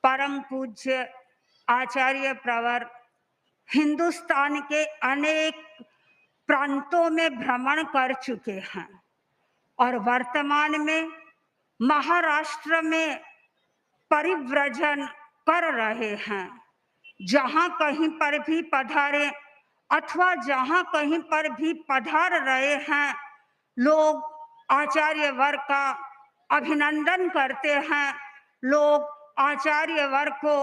परम पूज्य आचार्य प्रवर हिंदुस्तान के अनेक प्रांतों में भ्रमण कर चुके हैं और वर्तमान में महाराष्ट्र में परिव्रजन कर रहे हैं। जहां कहीं पर भी पधारे अथवा जहां कहीं पर भी पधार रहे हैं, लोग आचार्य वर्ग का अभिनंदन करते हैं, लोग आचार्य वर्ग को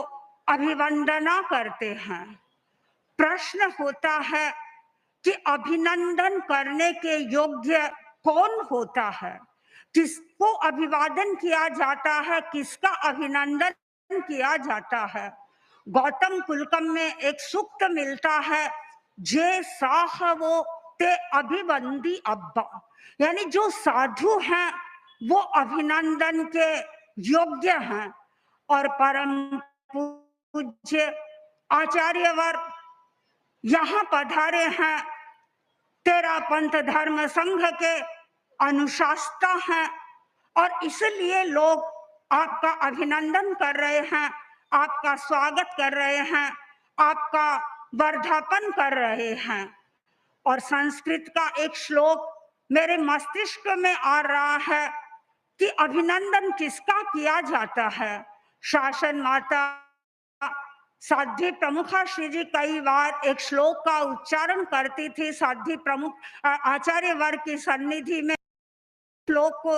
अभिवंदना करते हैं। प्रश्न होता है कि अभिनंदन करने के योग्य कौन होता है, किसको अभिवादन किया जाता है, किसका अभिनंदन किया जाता है। गौतम कुलकम में एक सूक्त मिलता है, जे साहवो ते अभिवंदी अब्बा, यानी जो साधु हैं वो अभिनंदन के योग्य हैं। और परम पूज्य आचार्यवर यहाँ पधारे हैं, तेरा पंथ धर्म संघ के अनुशास्ता हैं और इसलिए लोग आपका अभिनंदन कर रहे हैं, आपका स्वागत कर रहे हैं, आपका वर्धापन कर रहे हैं। और संस्कृत का एक श्लोक मेरे मस्तिष्क में आ रहा है कि अभिनंदन किसका किया जाता है। शासन माता साध्वी प्रमुखा श्री जी कई बार एक श्लोक का उच्चारण करती थी। साध्वी प्रमुख आचार्य वर्ग की सन्निधि में श्लोक को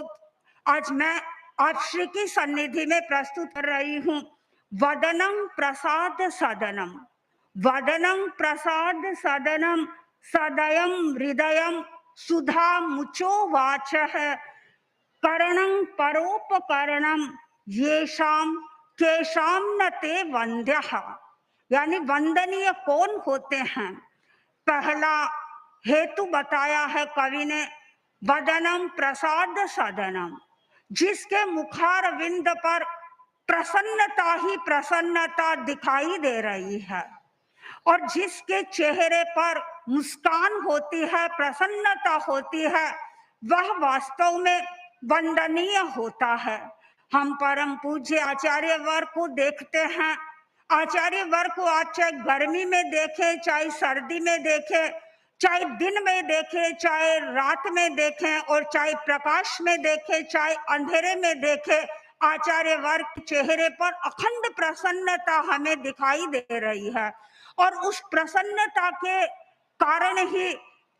आज मैं आप श्री की सन्निधि में प्रस्तुत कर रही हूँ। वदनं प्रसाद सदनम, वदनं प्रसाद सदनम, सदयम हृदयम सुधा मुचो वाचः, करणं परोपकरणं येषाम केशाम न ते वंद्यः, यानी वंदनीय कौन होते हैं। पहला हेतु बताया है कवि ने, वदनम प्रसाद सदनम, जिसके मुखारविंद पर प्रसन्नता ही प्रसन्नता दिखाई दे रही है और जिसके चेहरे पर मुस्कान होती है, प्रसन्नता होती है, वह वास्तव में वंदनीय होता है। हम परम पूज्य आचार्य वर्ग को देखते हैं। आचार्य वर्ग को आज चाहे गर्मी में देखें, चाहे सर्दी में देखें, चाहे दिन में देखें, चाहे रात में देखें और चाहे प्रकाश में देखें, चाहे अंधेरे में देखें, आचार्य वर्ग के चेहरे पर अखंड प्रसन्नता हमें दिखाई दे रही है। और उस प्रसन्नता के कारण ही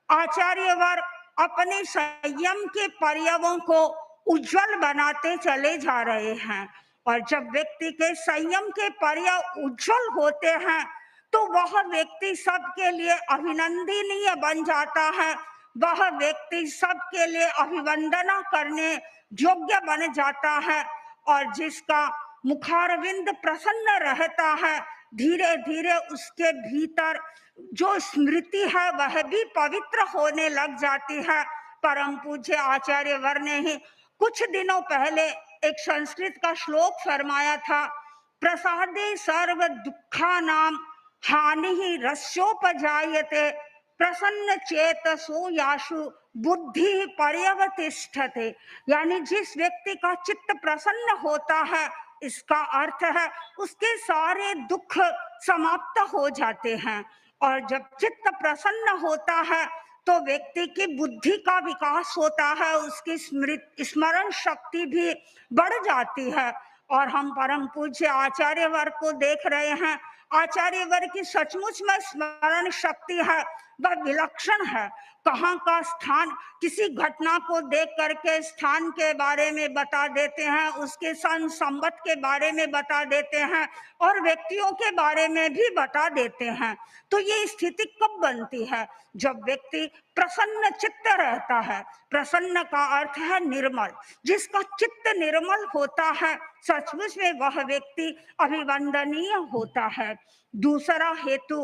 आचार्य वर्ग अपने संयम के पर्यायों को उज्जवल बनाते चले जा रहे हैं। और जब व्यक्ति के संयम के पर्याय उज्जवल होते हैं तो वह व्यक्ति सबके लिए अभिनंदनीय बन जाता है, वह व्यक्ति सबके लिए अभिवंदना करने योग्य बन जाता है। और जिसका मुखारविंद प्रसन्न रहता है, धीरे धीरे उसके भीतर जो स्मृति है वह भी पवित्र होने लग जाती है। परम पूज्य आचार्य वर ने ही कुछ दिनों पहले एक संस्कृत का श्लोक फरमाया था, प्रसादे सर्व दुखा नाम हानि ही रस्योपजायते, प्रसन्न चेतसो याशु बुद्धि पर्यवतिष्ठते, यानी जिस व्यक्ति का चित्त प्रसन्न होता है, इसका अर्थ है उसके सारे दुख समाप्त हो जाते हैं। और जब चित्त प्रसन्न होता है तो व्यक्ति की बुद्धि का विकास होता है, उसकी स्मरण शक्ति भी बढ़ जाती है। और हम परम पूज्य आचार्य वर्ग को देख रहे हैं, आचार्य वर्ग की सचमुच में स्मरण शक्ति है, वह विलक्षण है। कहाँ का स्थान, किसी घटना को देख करके स्थान के बारे में बता देते हैं, उसके सन संबत के बारे में बता देते हैं और व्यक्तियों के बारे में भी बता देते हैं। तो ये स्थिति कब बनती है? जब व्यक्ति प्रसन्न चित्त रहता है। प्रसन्न का अर्थ है निर्मल। जिसका चित्त निर्मल होता है, सचमुच में वह व्यक्ति अभिवंदनीय होता है। दूसरा हेतु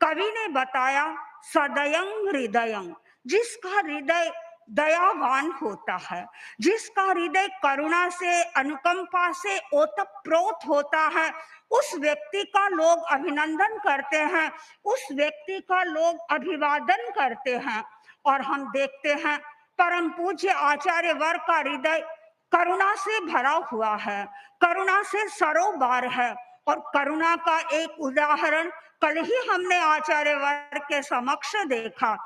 कवि ने बताया, सदयं हृदयं, जिसका हृदय दयावान होता है, जिसका हृदय करुणा से, अनुकंपा से ओतप्रोत होता है, उस व्यक्ति का लोग अभिनंदन करते हैं, उस व्यक्ति का लोग अभिवादन करते हैं। और हम देखते हैं परम पूज्य आचार्य वर्ग का हृदय करुणा से भरा हुआ है, करुणा से सरोबार है। और करुणा का एक उदाहरण कल ही हमने आचार्य वर्ग के समक्ष देखा।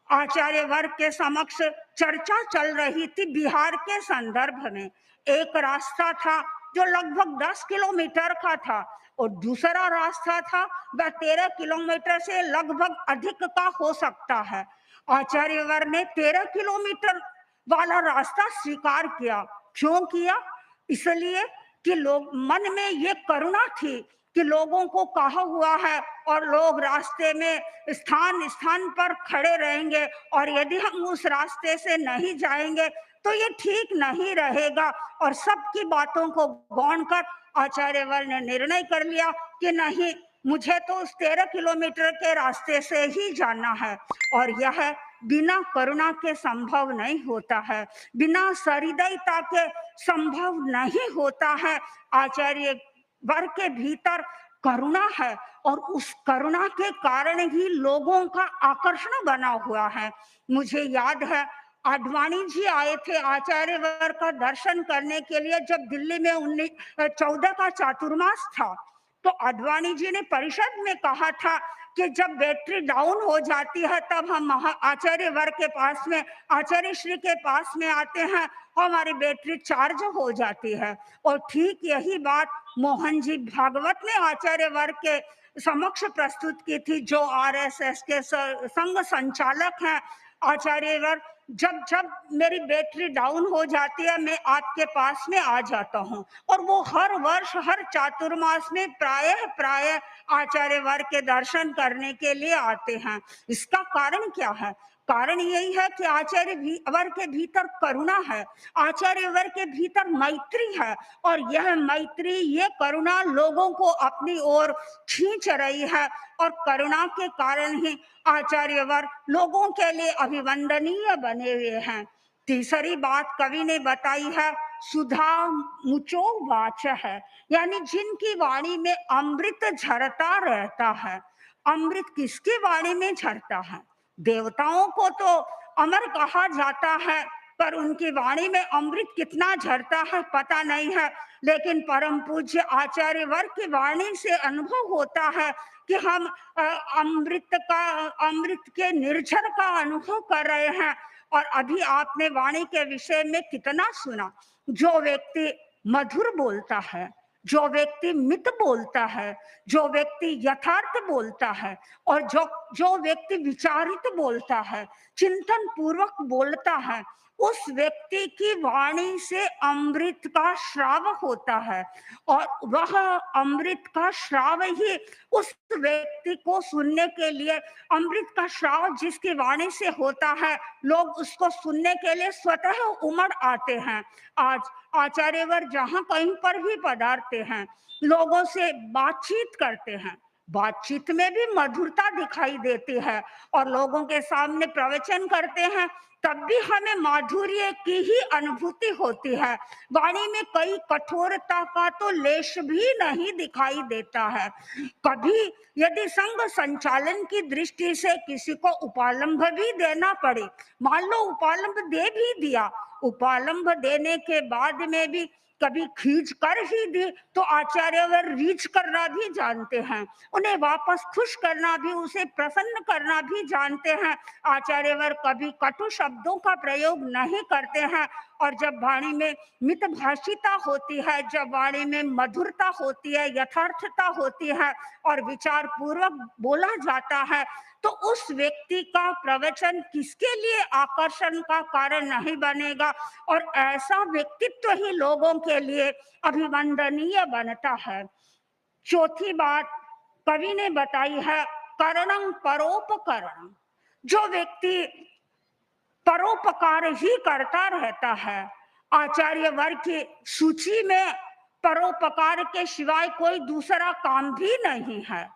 आचार्य वर्ग के समक्ष चर्चा चल रही थी बिहार के संदर्भ में। एक रास्ता था जो लगभग 10 किलोमीटर का था और दूसरा रास्ता था वह 13 किलोमीटर से लगभग अधिक का हो सकता है। आचार्य वर्ग ने 13 किलोमीटर वाला रास्ता स्वीकार किया। क्यों किया? इसलिए कि लोग मन में ये करुणा थी कि लोगों को कहा हुआ है और लोग रास्ते में स्थान स्थान पर खड़े रहेंगे और यदि हम उस रास्ते से नहीं जाएंगे तो ये ठीक नहीं रहेगा। और सबकी बातों को गौण कर आचार्यवर ने निर्णय कर लिया कि नहीं, मुझे तो उस 13 किलोमीटर के रास्ते से ही जाना है। और यह बिना करुणा के संभव नहीं होता है, बिना सहृदयता के संभव नहीं होता है। आचार्य वर्ग के भीतर करुणा है और उस करुणा के कारण ही लोगों का आकर्षण बना हुआ है। मुझे याद है आडवाणी जी आए थे आचार्य वर्ग का दर्शन करने के लिए जब दिल्ली में 14 का चातुर्मास था। तो आडवाणी जी ने परिषद में कहा था कि जब बैटरी डाउन हो जाती है तब हम आचार्य वर्ग के पास में, आचार्य श्री के पास में आते हैं, हमारी बैटरी चार्ज हो जाती है। और ठीक यही बात मोहन जी भागवत ने आचार्य वर्ग के समक्ष प्रस्तुत की थी, जो आरएसएस के संघ संचालक हैं। आचार्य वर्ग, जब जब मेरी बैटरी डाउन हो जाती है मैं आपके पास में आ जाता हूँ। और वो हर वर्ष हर चातुर्मास में प्रायः आचार्य वर्ग के दर्शन करने के लिए आते हैं। इसका कारण क्या है? कारण यही है कि आचार्य वर्ग के भीतर करुणा है, आचार्य वर्ग के भीतर मैत्री है। और यह मैत्री, ये करुणा लोगों को अपनी ओर खींच रही है। और करुणा के कारण ही आचार्य वर्ग लोगों के लिए अभिवंदनीय बने हुए हैं। तीसरी बात कवि ने बताई है, सुधा मुचो वाच है, यानी जिनकी वाणी में अमृत झरता रहता है। अमृत किसकी वाणी में झरता है? देवताओं को तो अमर कहा जाता है, पर उनकी वाणी में अमृत कितना झरता है पता नहीं है। लेकिन परम पूज्य आचार्य वर्ग की वाणी से अनुभव होता है कि हम अमृत के निर्झर का अनुभव कर रहे हैं। और अभी आपने वाणी के विषय में कितना सुना। जो व्यक्ति मधुर बोलता है, जो व्यक्ति मित बोलता है, जो व्यक्ति यथार्थ बोलता है और जो जो व्यक्ति विचारित बोलता है, चिंतन पूर्वक बोलता है, उस व्यक्ति की वाणी से अमृत का श्राव होता है। और वह अमृत का श्राव ही उस व्यक्ति को सुनने के लिए, अमृत का श्राव जिसकी वाणी से होता है, लोग उसको सुनने के लिए स्वतः उमड़ आते हैं। आज आचार्यवर जहां कहीं पर भी पधारते हैं, लोगों से बातचीत करते हैं, बातचीत में भी मधुरता दिखाई देती है। और लोगों के सामने प्रवचन करते हैं तब भी हमें माधुर्य की ही अनुभूति होती है। वाणी में कई कठोरता का तो लेश भी नहीं दिखाई देता है। कभी यदि संघ संचालन की दृष्टि से किसी को उपालंब भी देना पड़े, मान लो उपालंब दे भी दिया, उपालंब देने के बाद में भी कभी खींच कर ही दी तो आचार्यवर रीच करना भी जानते हैं, उन्हें वापस खुश करना भी, उसे प्रसन्न करना भी जानते हैं। आचार्यवर कभी कटु शब्दों का प्रयोग नहीं करते हैं। और जब वाणी में मितभाषिता होती है, जब वाणी में मधुरता होती है, यथार्थता होती है और विचार पूर्वक बोला जाता है, तो उस व्यक्ति का प्रवचन किसके लिए आकर्षण का कारण नहीं बनेगा। और ऐसा व्यक्तित्व ही लोगों के लिए अभिवंदनीय बनता है। चौथी बात कवि ने बताई है, करणं परोपकरणं। जो व्यक्ति परोपकार ही करता रहता है, आचार्य वर्ग की सूची में परोपकार के सिवाय कोई दूसरा काम भी नहीं है।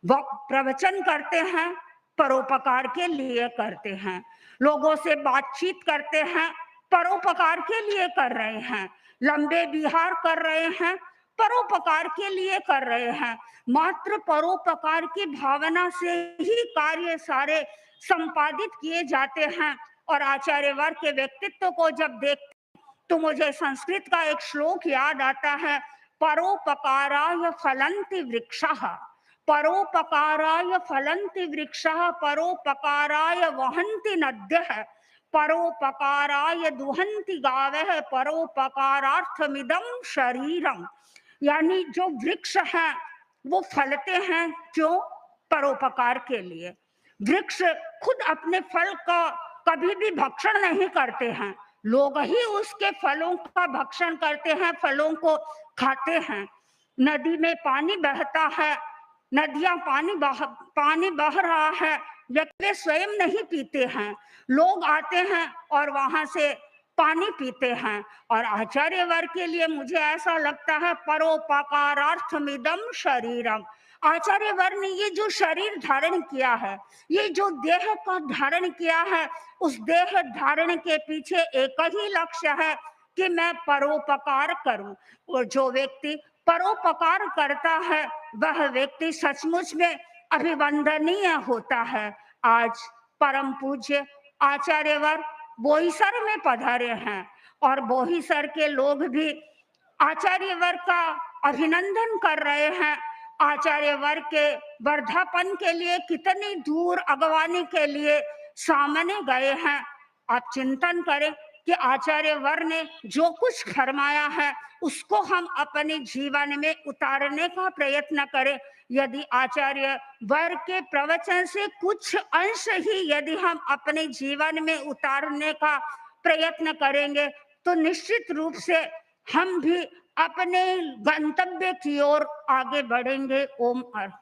वो प्रवचन करते हैं, परोपकार के लिए करते हैं, लोगों से बातचीत करते हैं, परोपकार के लिए कर रहे हैं, लंबे विहार कर रहे हैं, परोपकार के लिए कर रहे हैं। मात्र परोपकार की भावना से ही कार्य सारे संपादित किए जाते हैं। और आचार्य वर्ग के व्यक्तित्व को जब देखते तो मुझे संस्कृत का एक श्लोक याद आता है, परोपकाराय फलन्ति वृक्षः, परोपकाराय फलन्ति वृक्षः, परोपकाराय वहन्ति नद्यः, परोपकाराय दुहन्ति गावः, परोपकारार्थमिदं शरीरम। यानी जो वृक्ष हैं वो फलते हैं, क्यों? परोपकार के लिए। वृक्ष खुद अपने फल का कभी भी भक्षण नहीं करते हैं, लोग ही उसके फलों का भक्षण करते हैं, फलों को खाते हैं। नदी में पानी बहता है, नदियां पानी बह रहा है, वे स्वयं नहीं पीते हैं, लोग आते हैं और वहां से पानी पीते हैं। और आचार्य वर्ग के लिए मुझे ऐसा लगता है, परोपकारार्थमिदम शरीरम। आचार्य वर्ग ने ये जो शरीर धारण किया है, ये जो देह का धारण किया है, उस देह धारण के पीछे एक ही लक्ष्य है कि मैं परोपकार करूं। और जो व्यक्ति परोपकार करता है वह व्यक्ति सचमुच में अभिवंदनीय होता है। आज परम पूज्य आचार्यवर बोईसर में पधारे हैं और बोईसर के लोग भी आचार्यवर का अभिनंदन कर रहे हैं। आचार्यवर के वर्धापन के लिए कितनी दूर अगवानी के लिए सामने गए हैं। आप चिंतन करें कि आचार्यवर ने जो कुछ फरमाया है उसको हम अपने जीवन में उतारने का प्रयत्न करें। यदि आचार्य वर्ग के प्रवचन से कुछ अंश ही यदि हम अपने जीवन में उतारने का प्रयत्न करेंगे तो निश्चित रूप से हम भी अपने गंतव्य की ओर आगे बढ़ेंगे। ओम अर्थ।